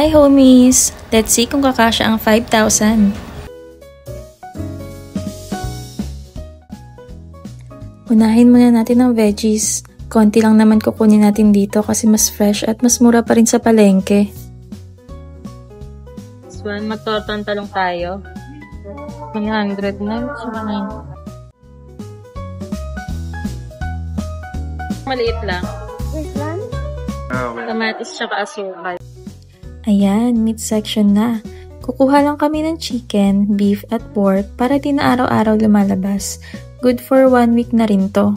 Hi homies! Let's see kung kakasya ang 5,000. Unahin muna natin ang veggies. Konti lang naman kukunin natin dito kasi mas fresh at mas mura pa rin sa palengke. This one, magtortong talong tayo. 100 na. Maliit lang. This one? Kamatis tsaka asukal. Ayan, meat section na. Kukuha lang kami ng chicken, beef at pork para di na araw-araw lumalabas. Good for 1 week na rin to.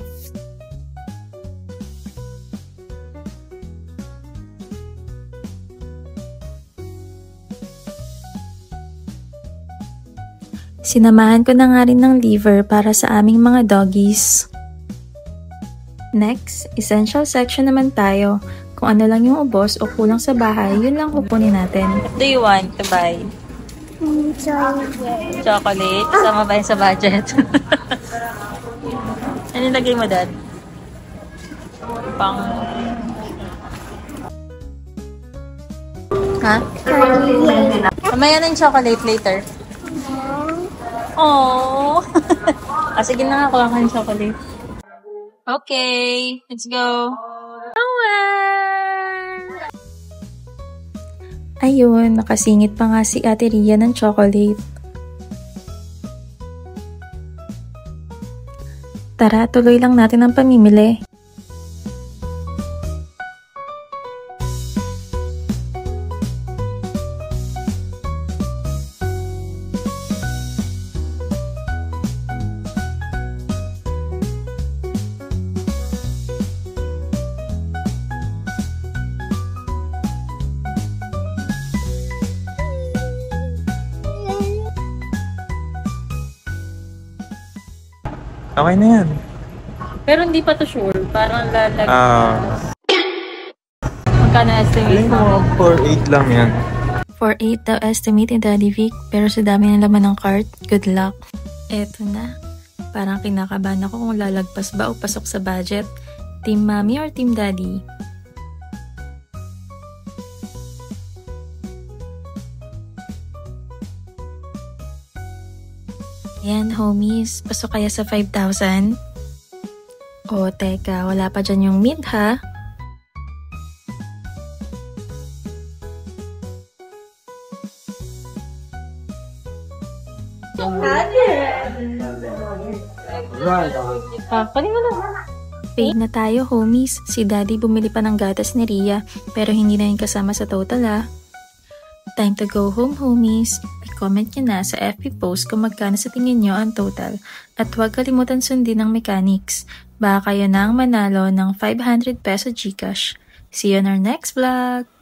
Sinamahan ko na nga rin ng liver para sa aming mga doggies. Next, essential section naman tayo. Kung ano lang yung ubos o kulang sa bahay, yun lang kukunin natin. What do you want to buy? Chocolate. Chocolate? Kasama ba yun sa budget? Ano yung lagay mo, Dad? Pang... Ha? Mamaya ng chocolate later. Oh. Sige na nga, kuha ka ng chocolate. Okay, let's go. Ayun, nakasingit pa nga si Ate Ria ng chocolate. Tara, tuloy lang natin ang pamimili. Okay na yan. Pero hindi pa to sure. Parang magkano estimate mo? 4.8 lang yan. 4.8 daw estimate ni Daddy Vic, pero sa dami ng laman ng cart, good luck. Eto na. Parang kinakabahan ako kung lalagpas ba o pasok sa budget. Team Mommy or Team Daddy? Yan, homies. Pasok kaya sa 5,000? O, teka. Wala pa dyan yung meat, ha? Paling mo lang. Paid na tayo, homies. Si Daddy bumili pa ng gatas ni Ria, pero hindi na yun kasama sa total, ha? Time to go home, homies. I-comment nyo na sa FB post kung magkano sa tingin nyo ang total. At huwag kalimutan sundin ng mechanics. Baka kayo na ang manalo ng 500 peso GCash. See you on our next vlog!